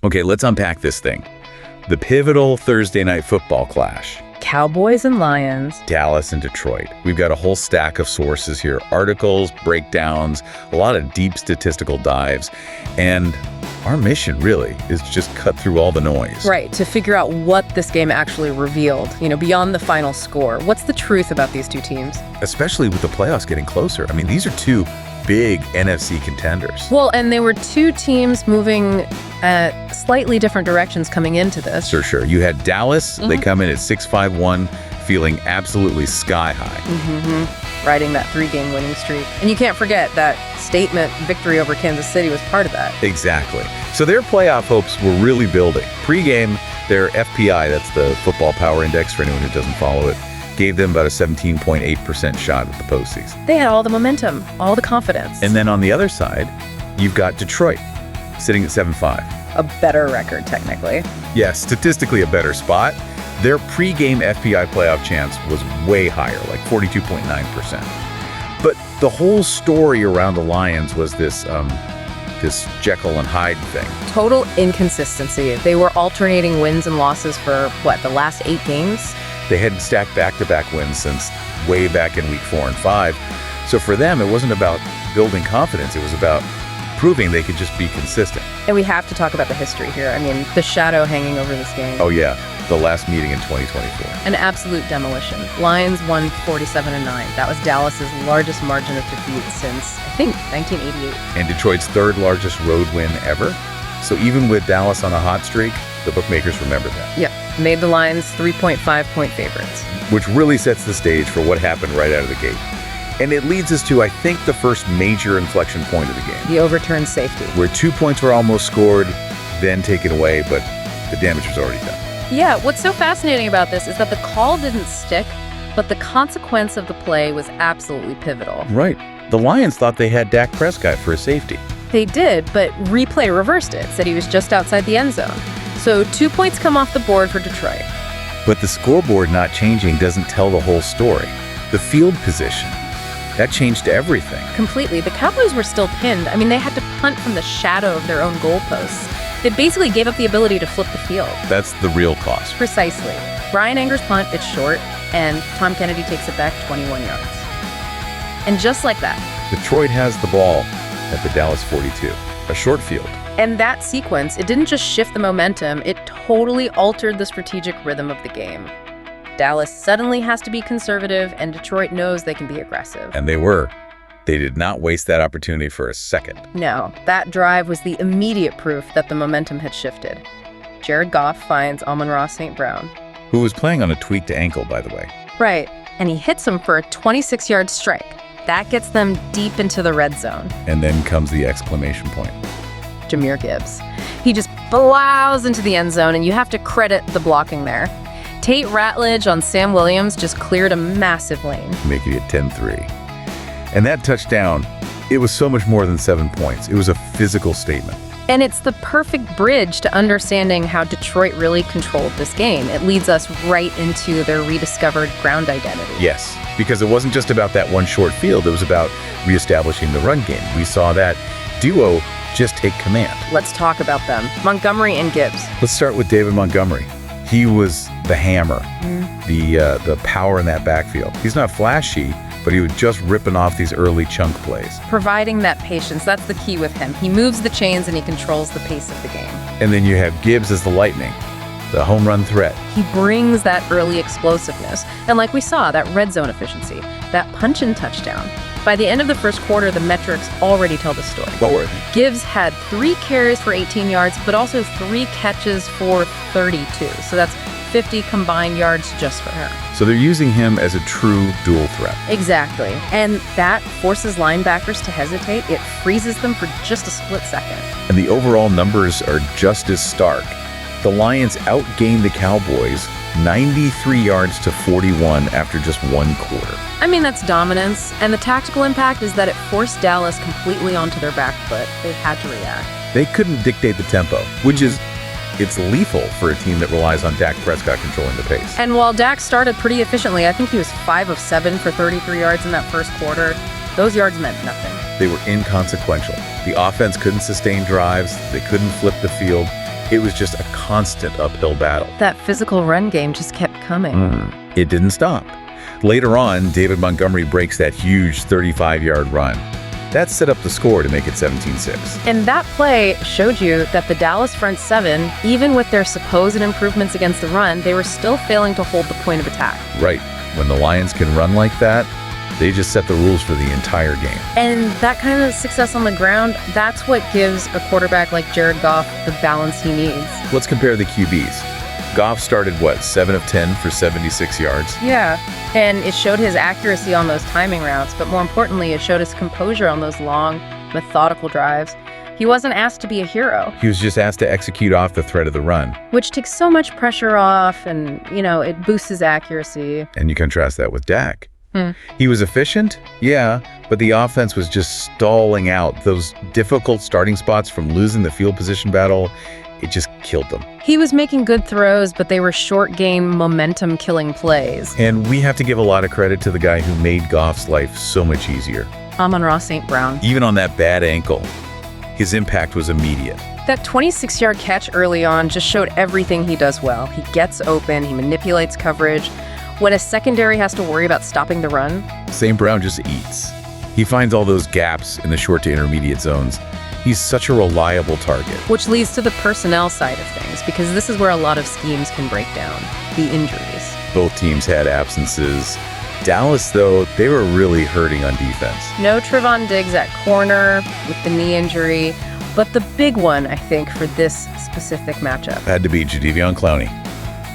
Okay, let's unpack this thing. The pivotal Thursday night football clash. Cowboys and Lions. Dallas and Detroit. We've got a whole stack of sources here. Articles, breakdowns, a lot of deep statistical dives. And our mission really is to just cut through all the noise. Right, to figure out what this game actually revealed, beyond the final score. What's the truth about these two teams? Especially with the playoffs getting closer. I mean, these are two big NFC contenders. Well, and they were two teams moving at slightly different directions coming into this. Sure. You had Dallas. They come in at 6-5-1, feeling absolutely sky high. Riding that 3-game winning streak. And you can't forget that statement victory over Kansas City was part of that. Exactly. So their playoff hopes were really building. Pre-game, their FPI, that's the Football Power Index for anyone who doesn't follow it, gave them about a 17.8% shot at the postseason. They had all the momentum, all the confidence. And then on the other side, you've got Detroit, sitting at 7-5. A better record, technically. Yeah, statistically a better spot. Their pre-game FPI playoff chance was way higher, like 42.9%. But the whole story around the Lions was this Jekyll and Hyde thing. Total inconsistency. They were alternating wins and losses for, the last 8 games? They hadn't stacked back-to-back wins since way back in week 4 and 5. So for them, it wasn't about building confidence. It was about proving they could just be consistent. And we have to talk about the history here. I mean, the shadow hanging over this game. Oh yeah, the last meeting in 2024. An absolute demolition. Lions won 47-9. That was Dallas's largest margin of defeat since, I think, 1988. And Detroit's third largest road win ever. So even with Dallas on a hot streak, the bookmakers remember that. Yep, made the Lions 3.5-point favorites. Which really sets the stage for what happened right out of the gate. And it leads us to, I think, the first major inflection point of the game. The overturned safety. Where 2 points were almost scored, then taken away, but the damage was already done. Yeah, what's so fascinating about this is that the call didn't stick, but the consequence of the play was absolutely pivotal. Right. The Lions thought they had Dak Prescott for a safety. They did, but replay reversed it, said he was just outside the end zone. So 2 points come off the board for Detroit. But the scoreboard not changing doesn't tell the whole story. The field position, that changed everything. Completely. The Cowboys were still pinned. I mean, they had to punt from the shadow of their own goalposts. They basically gave up the ability to flip the field. That's the real cost. Precisely. Brian Anger's punt, it's short, and Tom Kennedy takes it back 21 yards. And just like that, Detroit has the ball at the Dallas 42, a short field. And that sequence, it didn't just shift the momentum, it totally altered the strategic rhythm of the game. Dallas suddenly has to be conservative, and Detroit knows they can be aggressive. And they were. They did not waste that opportunity for a second. No, that drive was the immediate proof that the momentum had shifted. Jared Goff finds Amon-Ra St. Brown. Who was playing on a tweaked ankle, by the way. Right, and he hits him for a 26-yard strike. That gets them deep into the red zone. And then comes the exclamation point. Jahmyr Gibbs. He just plows into the end zone, and you have to credit the blocking there. Tate Ratledge on Sam Williams just cleared a massive lane. Making it 10-3. And that touchdown, it was so much more than 7 points. It was a physical statement. And it's the perfect bridge to understanding how Detroit really controlled this game. It leads us right into their rediscovered ground identity. Yes, because it wasn't just about that one short field. It was about reestablishing the run game. We saw that duo just take command. Let's talk about them. Montgomery and Gibbs. Let's start with David Montgomery. He was the hammer, the power in that backfield. He's not flashy, but he was just ripping off these early chunk plays. Providing that patience, that's the key with him. He moves the chains and he controls the pace of the game. And then you have Gibbs as the lightning, the home run threat. He brings that early explosiveness. And like we saw, that red zone efficiency, that punch-in touchdown. By the end of the first quarter, the metrics already tell the story. What were they? Gibbs had 3 carries for 18 yards, but also 3 catches for 32. So that's 50 combined yards just for him. So they're using him as a true dual threat. Exactly. And that forces linebackers to hesitate. It freezes them for just a split second. And the overall numbers are just as stark. The Lions outgained the Cowboys 93 yards to 41 after just 1 quarter. I mean, that's dominance. And the tactical impact is that it forced Dallas completely onto their back foot. They had to react. They couldn't dictate the tempo, which is it's lethal for a team that relies on Dak Prescott controlling the pace. And while Dak started pretty efficiently, I think he was 5 of 7 for 33 yards in that first quarter, those yards meant nothing. They were inconsequential. The offense couldn't sustain drives, they couldn't flip the field, It was just a constant uphill battle. That physical run game just kept coming. It didn't stop. Later on, David Montgomery breaks that huge 35-yard run. That set up the score to make it 17-6. And that play showed you that the Dallas front seven, even with their supposed improvements against the run, they were still failing to hold the point of attack. Right. When the Lions can run like that, they just set the rules for the entire game. And that kind of success on the ground, that's what gives a quarterback like Jared Goff the balance he needs. Let's compare the QBs. Goff started, 7 of 10 for 76 yards? Yeah, and it showed his accuracy on those timing routes, but more importantly, it showed his composure on those long, methodical drives. He wasn't asked to be a hero. He was just asked to execute off the threat of the run. Which takes so much pressure off, and, it boosts his accuracy. And you contrast that with Dak. He was efficient, yeah, but the offense was just stalling out. Those difficult starting spots from losing the field position battle, it just killed them. He was making good throws, but they were short game, momentum-killing plays. And we have to give a lot of credit to the guy who made Goff's life so much easier. Amon-Ra St. Brown. Even on that bad ankle, his impact was immediate. That 26-yard catch early on just showed everything he does well. He gets open, he manipulates coverage. When a secondary has to worry about stopping the run, St. Brown just eats. He finds all those gaps in the short to intermediate zones. He's such a reliable target. Which leads to the personnel side of things, because this is where a lot of schemes can break down, the injuries. Both teams had absences. Dallas, though, they were really hurting on defense. No Trevon Diggs at corner with the knee injury, but the big one, I think, for this specific matchup Had to be Jadeveon Clowney.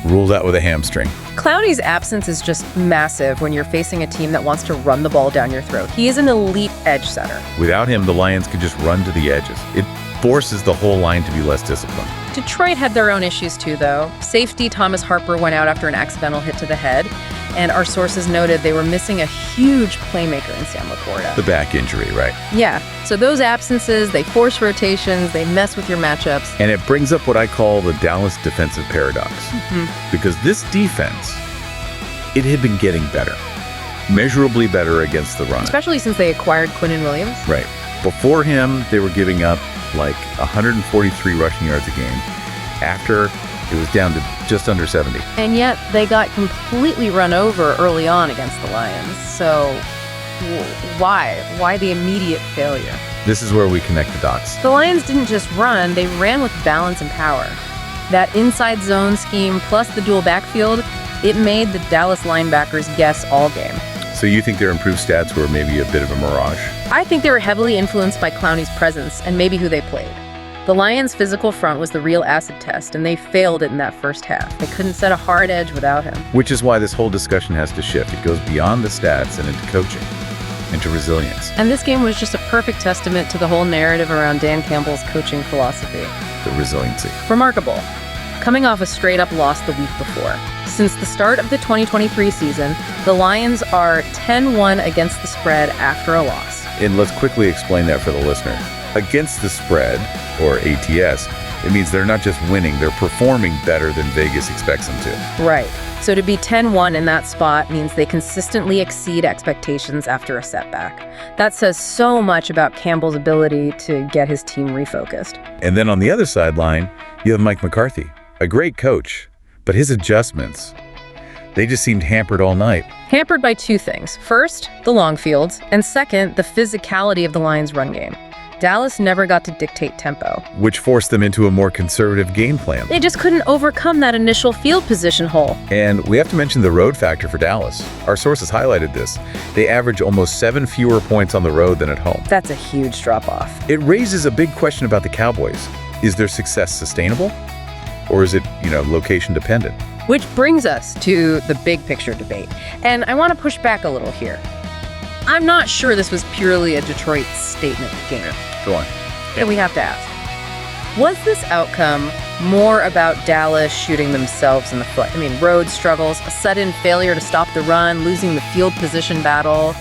Ruled out with a hamstring. Clowney's absence is just massive when you're facing a team that wants to run the ball down your throat. He is an elite edge setter. Without him, the Lions could just run to the edges. It forces the whole line to be less disciplined. Detroit had their own issues too, though. Safety Thomas Harper went out after an accidental hit to the head, and our sources noted they were missing a huge playmaker in Sam Laporta. The back injury, right? Yeah, so those absences, they force rotations, they mess with your matchups. And it brings up what I call the Dallas defensive paradox. Because this defense, it had been getting better. Measurably better against the run. Especially since they acquired Quinnen Williams. Right. Before him, they were giving up like 143 rushing yards a game. After, it was down to just under 70. And yet, they got completely run over early on against the Lions. So, why? Why the immediate failure? This is where we connect the dots. The Lions didn't just run, they ran with balance and power. That inside zone scheme plus the dual backfield, it made the Dallas linebackers guess all game. So you think their improved stats were maybe a bit of a mirage? I think they were heavily influenced by Clowney's presence and maybe who they played. The Lions' physical front was the real acid test, and they failed it in that first half. They couldn't set a hard edge without him. Which is why this whole discussion has to shift. It goes beyond the stats and into coaching, into resilience. And this game was just a perfect testament to the whole narrative around Dan Campbell's coaching philosophy. The resiliency. Remarkable. Coming off a straight-up loss the week before. Since the start of the 2023 season, the Lions are 10-1 against the spread after a loss. And let's quickly explain that for the listener. Against the spread, or ATS, it means they're not just winning, they're performing better than Vegas expects them to. Right. So to be 10-1 in that spot means they consistently exceed expectations after a setback. That says so much about Campbell's ability to get his team refocused. And then on the other sideline, you have Mike McCarthy, a great coach, but his adjustments, they just seemed hampered all night. Hampered by two things. First, the long fields, and second, the physicality of the Lions' run game. Dallas never got to dictate tempo. Which forced them into a more conservative game plan. They just couldn't overcome that initial field position hole. And we have to mention the road factor for Dallas. Our sources highlighted this. They average almost 7 fewer points on the road than at home. That's a huge drop-off. It raises a big question about the Cowboys. Is their success sustainable? Or is it, location dependent? Which brings us to the big picture debate. And I want to push back a little here. I'm not sure this was purely a Detroit statement game. Go on. That we have to ask. Was this outcome more about Dallas shooting themselves in the foot? I mean, road struggles, a sudden failure to stop the run, losing the field position battle.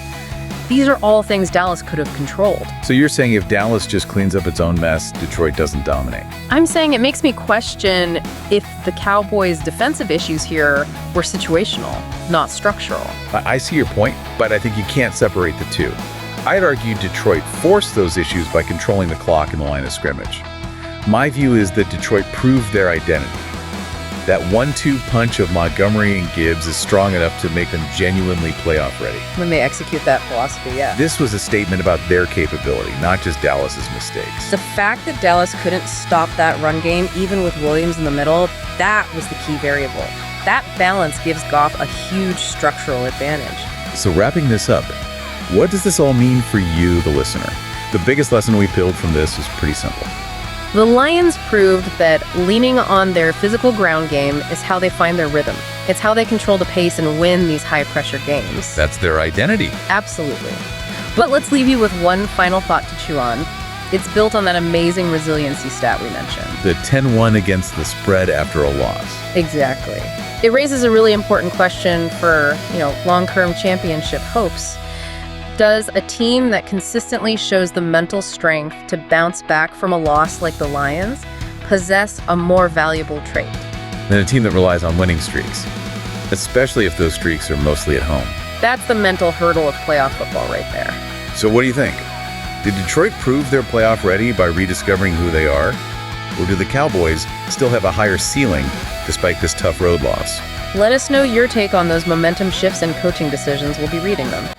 These are all things Dallas could have controlled. So you're saying if Dallas just cleans up its own mess, Detroit doesn't dominate? I'm saying it makes me question if the Cowboys' defensive issues here were situational, not structural. I see your point, but I think you can't separate the two. I'd argue Detroit forced those issues by controlling the clock in the line of scrimmage. My view is that Detroit proved their identity. That 1-2 punch of Montgomery and Gibbs is strong enough to make them genuinely playoff ready. When they execute that philosophy, yeah. This was a statement about their capability, not just Dallas's mistakes. The fact that Dallas couldn't stop that run game, even with Williams in the middle, that was the key variable. That balance gives Goff a huge structural advantage. So wrapping this up, what does this all mean for you, the listener? The biggest lesson we pulled from this is pretty simple. The Lions proved that leaning on their physical ground game is how they find their rhythm. It's how they control the pace and win these high-pressure games. That's their identity. Absolutely. But let's leave you with one final thought to chew on. It's built on that amazing resiliency stat we mentioned. The 10-1 against the spread after a loss. Exactly. It raises a really important question for, long-term championship hopes. Does a team that consistently shows the mental strength to bounce back from a loss like the Lions possess a more valuable trait than a team that relies on winning streaks, especially if those streaks are mostly at home? That's the mental hurdle of playoff football right there. So what do you think? Did Detroit prove they're playoff ready by rediscovering who they are? Or do the Cowboys still have a higher ceiling despite this tough road loss? Let us know your take on those momentum shifts and coaching decisions. We'll be reading them.